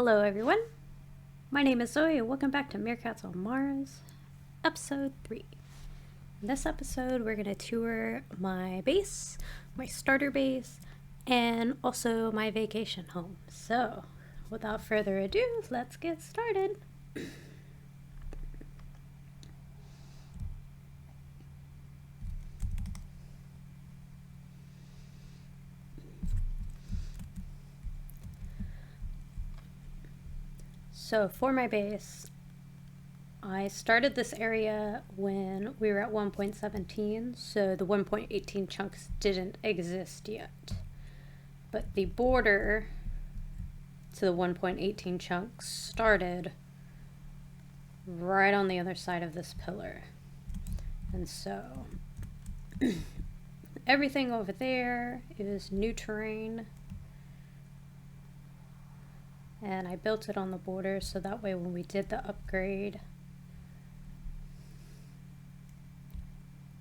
Hello everyone, my name is Zoey and welcome back to Meerkats on Mars, episode 3. In this episode we're going to tour my base, my starter base, and also my vacation home. So, without further ado, let's get started. So for my base, I started this area when we were at 1.17, so the 1.18 chunks didn't exist yet. But the border to the 1.18 chunks started right on the other side of this pillar. And so everything over there is new terrain. And I built it on the border so that way when we did the upgrade,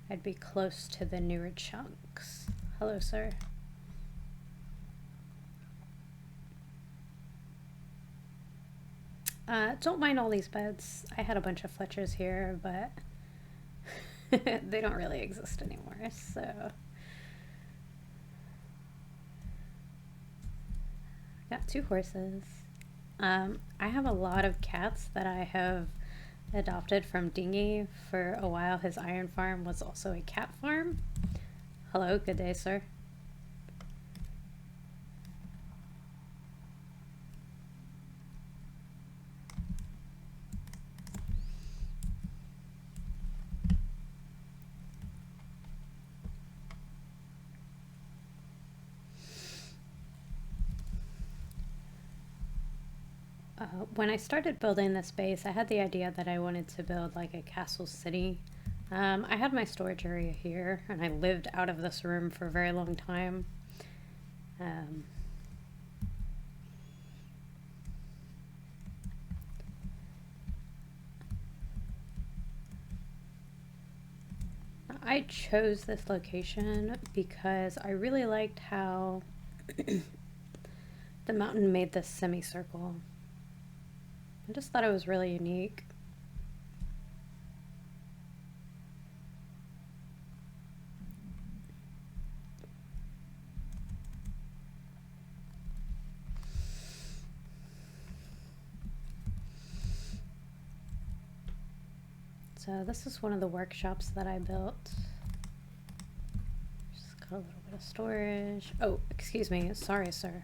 I'd be close to the newer chunks. Hello, sir. Don't mind all these beds. I had a bunch of Fletchers here, but they don't really exist anymore, so. Got 2 horses. I have a lot of cats that I have adopted from Dingy. For a while, his iron farm was also a cat farm. Hello, good day, sir. When I started building this base, I had the idea that I wanted to build like a castle city. I had my storage area here, and I lived out of this room for a very long time. I chose this location because I really liked how the mountain made this semicircle. I just thought it was really unique. So this is one of the workshops that I built. Just got a little bit of storage. Oh, excuse me. Sorry, sir.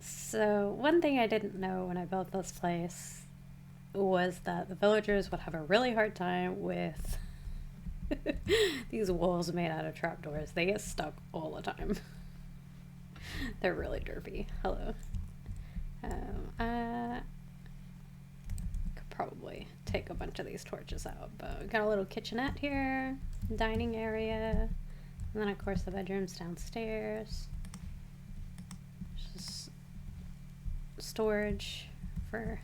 So one thing I didn't know when I built this place was that the villagers would have a really hard time with these walls made out of trapdoors. They get stuck all the time. They're really derpy. Hello. I could probably take a bunch of these torches out, but we got a little kitchenette here, dining area, and then of course the bedrooms downstairs. Just storage for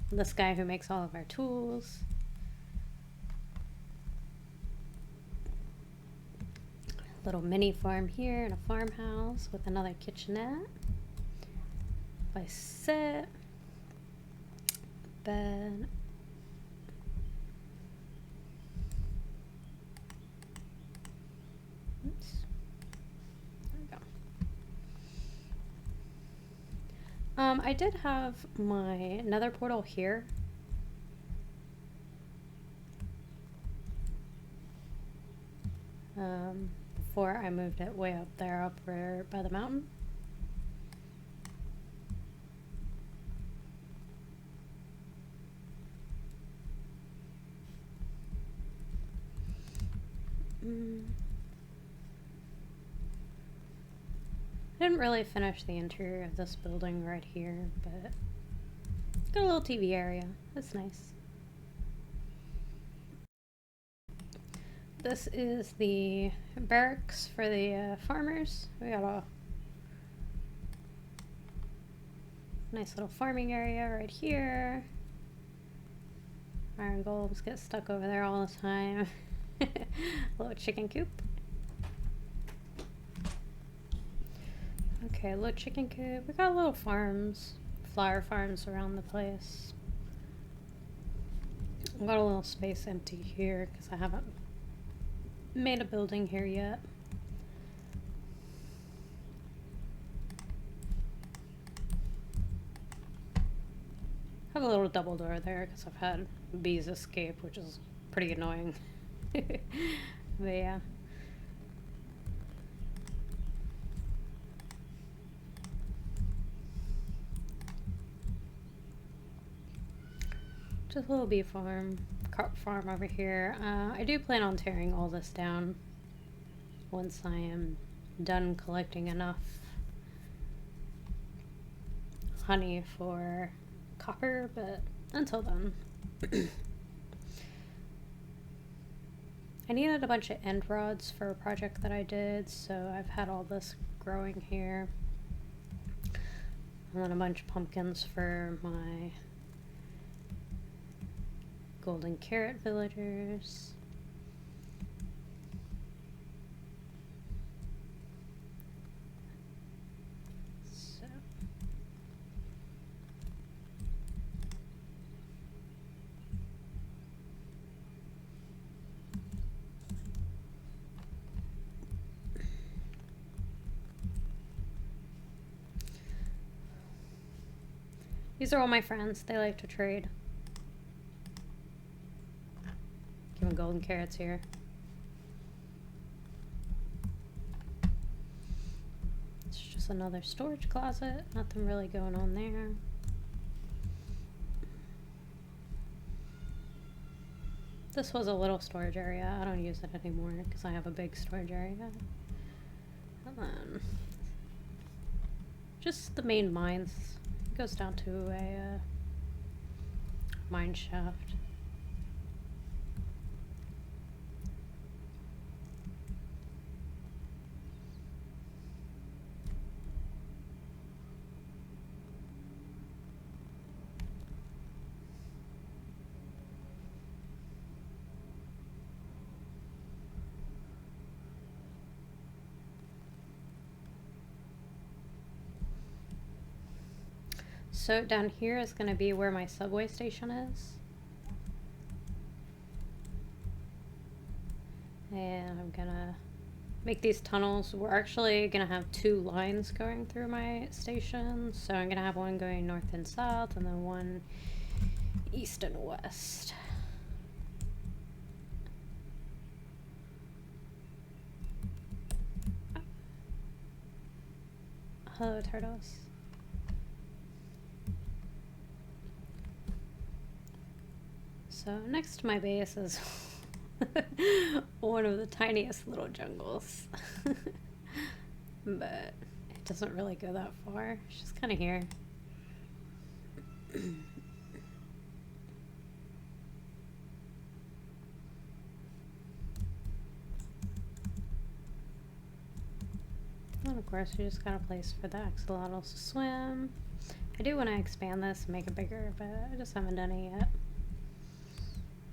this guy who makes all of our tools. Little mini farm here and a farmhouse with another kitchenette. If I sit, bed. Oops. There we go. I did have my nether portal here. Before I moved it way up there, up there by the mountain. I didn't really finish the interior of this building right here, but got a little TV area. That's nice. This is the barracks for the farmers. We got a nice little farming area right here. Iron golems get stuck over there all the time. Little chicken coop. Okay, little chicken coop. We got little farms, flower farms around the place. I've got a little space empty here because I haven't made a building here yet. I have a little double door there because I've had bees escape, which is pretty annoying. But yeah. Just a little bee farm, carp farm over here. I do plan on tearing all this down once I am done collecting enough honey for copper, but until then. I needed a bunch of end rods for a project that I did, so I've had all this growing here. And then a bunch of pumpkins for my golden carrot villagers. These are all my friends. They like to trade. Give them golden carrots here. It's just another storage closet. Nothing really going on there. This was a little storage area. I don't use it anymore because I have a big storage area. And then just the main mines. It goes down to a mine shaft. So down here is going to be where my subway station is. And I'm going to make these tunnels. We're actually going to have 2 lines going through my station. So I'm going to have one going north and south and then one east and west. Hello, turtles. So next to my base is one of the tiniest little jungles. But it doesn't really go that far. It's just kind of here. And of course we just got a place for the axolotls to swim. I do want to expand this and make it bigger, but I just haven't done it yet.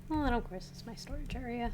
Well, and of course, it's my storage area.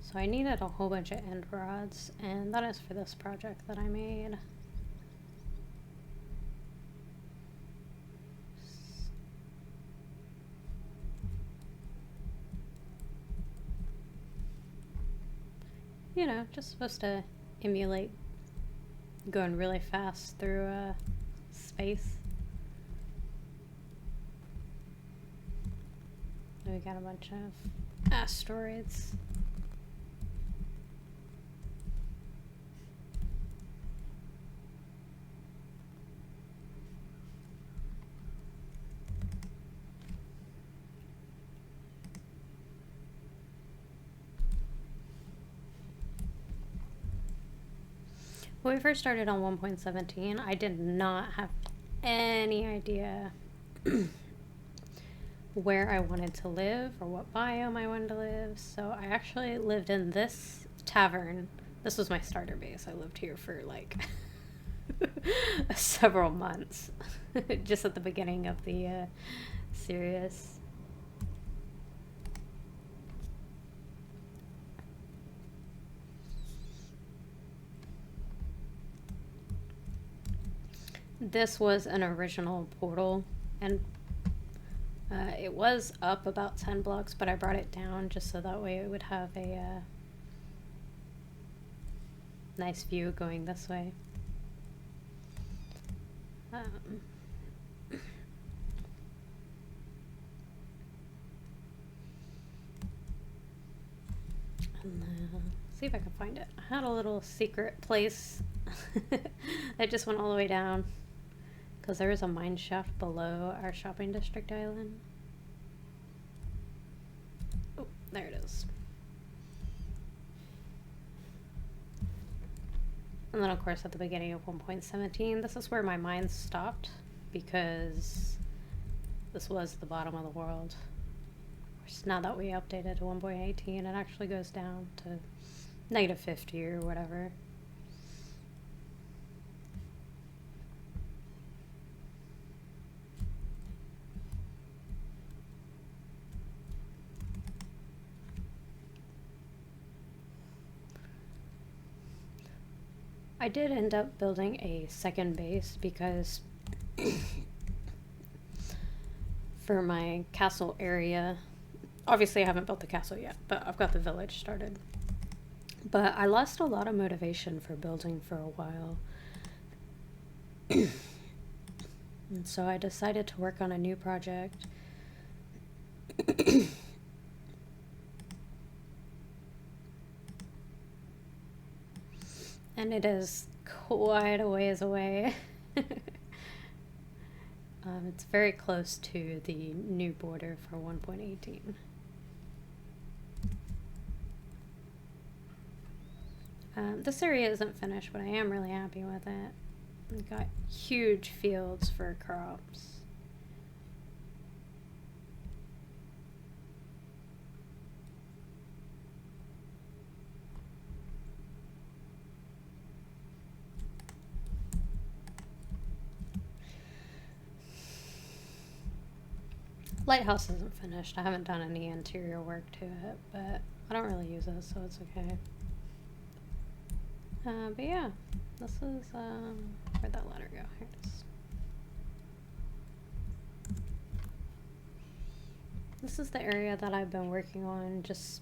So I needed a whole bunch of end rods, and that is for this project that I made. You know, just supposed to emulate going really fast through space. And we got a bunch of asteroids. When we first started on 1.17, I did not have any idea where I wanted to live or what biome I wanted to live. So I actually lived in this tavern. This was my starter base. I lived here for like several months, just at the beginning of the series. This was an original portal, and it was up about 10 blocks, but I brought it down just so that way it would have a nice view going this way. And see if I can find it. I had a little secret place that just went all the way down, because there is a mine shaft below our shopping district island. Oh, there it is. And then, of course, at the beginning of 1.17, this is where my mine stopped, because this was the bottom of the world. Of course, now that we updated to 1.18, it actually goes down to -50 or whatever. I did end up building a second base because for my castle area, obviously I haven't built the castle yet, but I've got the village started. But I lost a lot of motivation for building for a while. And so I decided to work on a new project. And it is quite a ways away. It's very close to the new border for 1.18. This area isn't finished, but I am really happy with it. We've got huge fields for crops. Lighthouse isn't finished. I haven't done any interior work to it, but I don't really use it, so it's okay. But yeah, this is, where'd that ladder go? Here it is. This is the area that I've been working on, just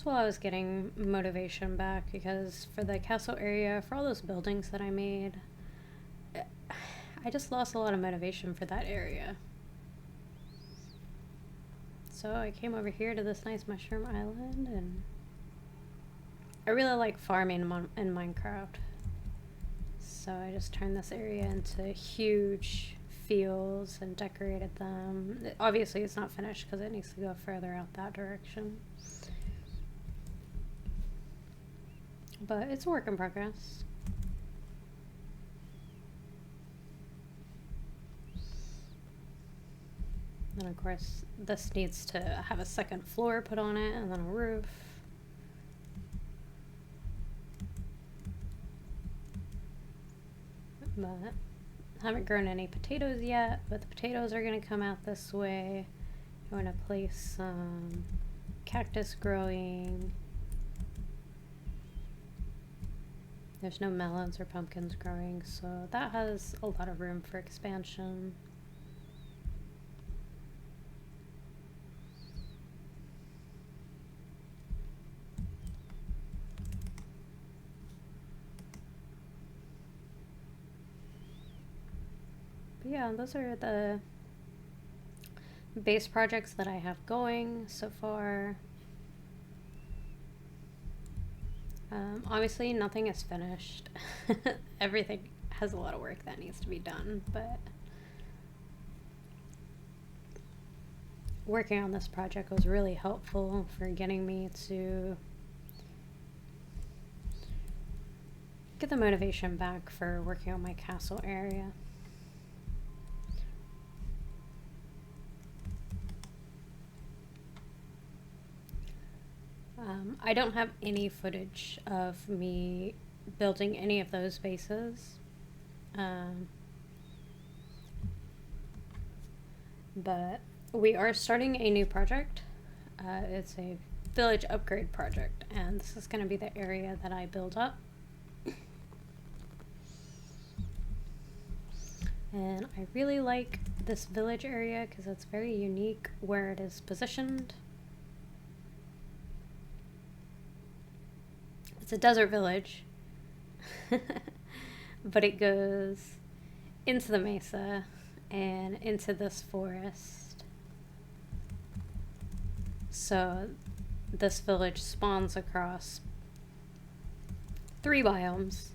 while I was getting motivation back, because for the castle area, for all those buildings that I made, I just lost a lot of motivation for that area. So I came over here to this nice mushroom island, and I really like farming in Minecraft. So I just turned this area into huge fields and decorated them. Obviously it's not finished because it needs to go further out that direction. But it's a work in progress. And of course, this needs to have a second floor put on it, and then a roof. But I haven't grown any potatoes yet, but the potatoes are going to come out this way. I'm going to place some cactus growing. There's no melons or pumpkins growing, so that has a lot of room for expansion. But yeah, those are the base projects that I have going so far. Obviously nothing is finished. Everything has a lot of work that needs to be done, but working on this project was really helpful for getting me to get the motivation back for working on my castle area. I don't have any footage of me building any of those bases. But we are starting a new project. It's a village upgrade project, and this is going to be the area that I build up. And I really like this village area because it's very unique where it is positioned. It's a desert village, but it goes into the mesa and into this forest. So this village spawns across 3 biomes.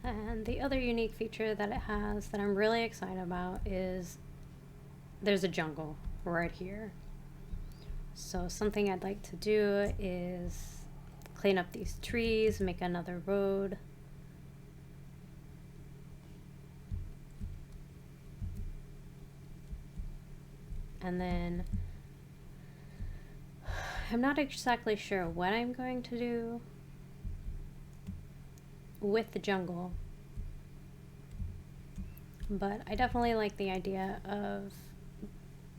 And the other unique feature that it has that I'm really excited about is there's a jungle right here. So something I'd like to do is clean up these trees, make another road. And then I'm not exactly sure what I'm going to do with the jungle, but I definitely like the idea of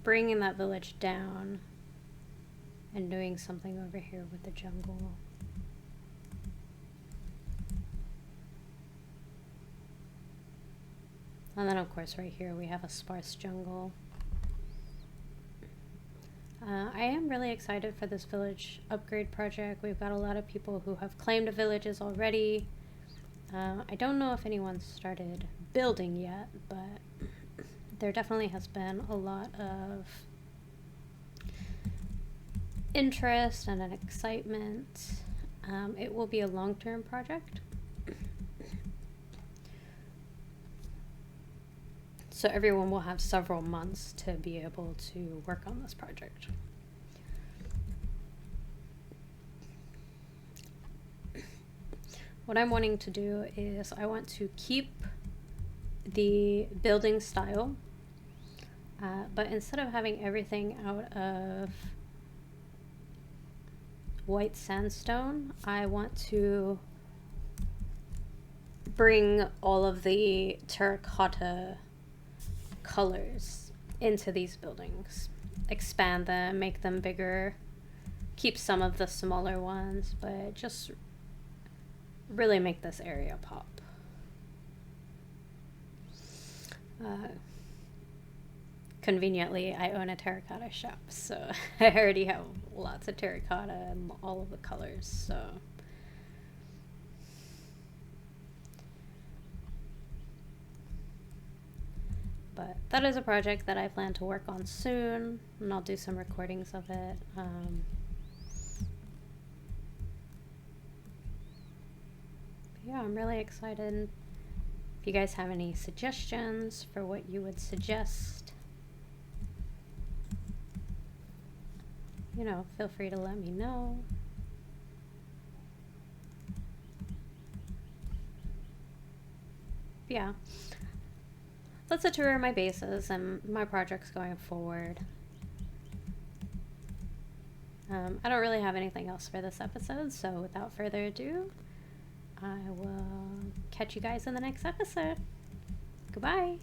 bringing that village down and doing something over here with the jungle. And then of course right here we have a sparse jungle. I am really excited for this village upgrade project. We've got a lot of people who have claimed villages already. I don't know if anyone's started building yet, but there definitely has been a lot of interest and an excitement. It will be a long-term project. So everyone will have several months to be able to work on this project. What I'm wanting to do is I want to keep the building style, but instead of having everything out of white sandstone, I want to bring all of the terracotta colors into these buildings, expand them, make them bigger, keep some of the smaller ones, but just really make this area pop. Conveniently, I own a terracotta shop, so I already have lots of terracotta and all of the colors, so. But that is a project that I plan to work on soon, and I'll do some recordings of it. Yeah, I'm really excited. If you guys have any suggestions for what you would suggest, you know, feel free to let me know. Yeah, that's a tour of my bases and my projects going forward. I don't really have anything else for this episode, so without further ado, I will catch you guys in the next episode. Goodbye.